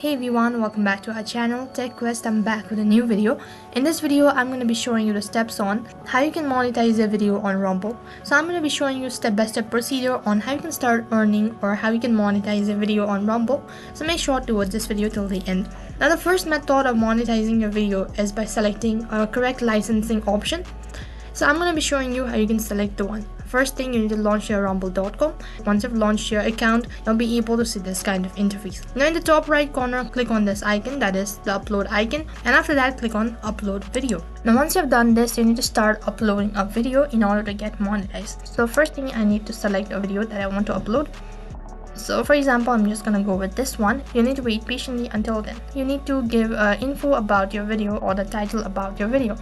Hey everyone, welcome back to our channel Tech Quest. I'm back with a new video. In this video, I'm going to be showing you the steps on how you can monetize a video on Rumble. So I'm going to be showing you step-by-step procedure on how you can start earning or how you can monetize a video on Rumble. So make sure to watch this video till the end. Now the first method of monetizing your video is by selecting a correct licensing option. So I'm going to be showing you how you can select the one. First thing, you need to launch your rumble.com. Once you've launched your account, you'll be able to see this kind of interface. Now in the top right corner, click on this icon, that is the upload icon, and after that click on upload video. Now once you've done this, you need to start uploading a video in order to get monetized. So first thing, I need to select a video that I want to upload. So for example, I'm just gonna go with this one. You need to wait patiently until then. You need to give info about your video or the title about your video.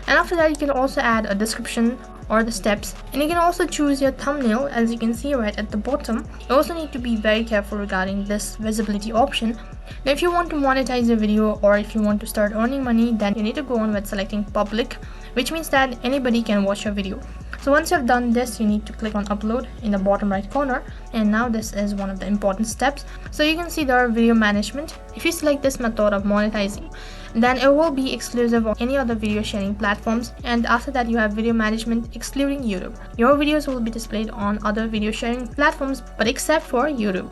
And after that, you can also add a description or the steps, and you can also choose your thumbnail, as you can see right at the bottom. You also need to be very careful regarding this visibility option. Now if you want to monetize your video or if you want to start earning money, then you need to go on with selecting public, which means that anybody can watch your video. So once you've done this, you need to click on upload in the bottom right corner, and now this is one of the important steps. So you can see there are video management. If you select this method of monetizing, then it will be exclusive on any other video sharing platforms, and after that you have video management excluding YouTube. Your videos will be displayed on other video sharing platforms but except for YouTube.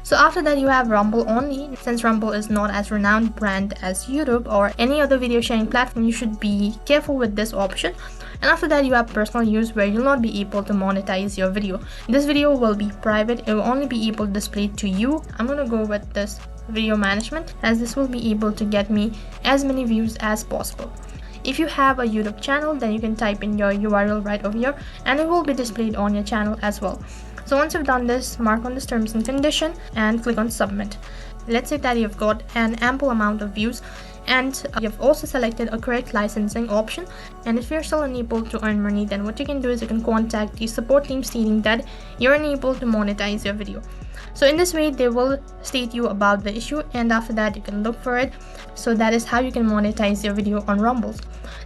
So after that you have Rumble only. Since Rumble is not as renowned brand as YouTube or any other video sharing platform, you should be careful with this option. And after that you have personal use, where you'll not be able to monetize your video. This video will be private, it will only be able to display to you. I'm gonna go with this video management, as this will be able to get me as many views as possible. If you have a YouTube channel, then you can type in your URL right over here and it will be displayed on your channel as well. So once you've done this, mark on the terms and condition and click on submit. Let's say that you've got an ample amount of views and you've also selected a correct licensing option, and if you're still unable to earn money, then what you can do is you can contact the support team stating that you're unable to monetize your video. So in this way they will state you about the issue, and after that you can look for it. So that is how you can monetize your video on Rumble.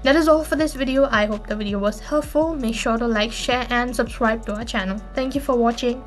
That is all for this video. I hope the video was helpful. Make sure to like, share and subscribe to our channel. Thank you for watching.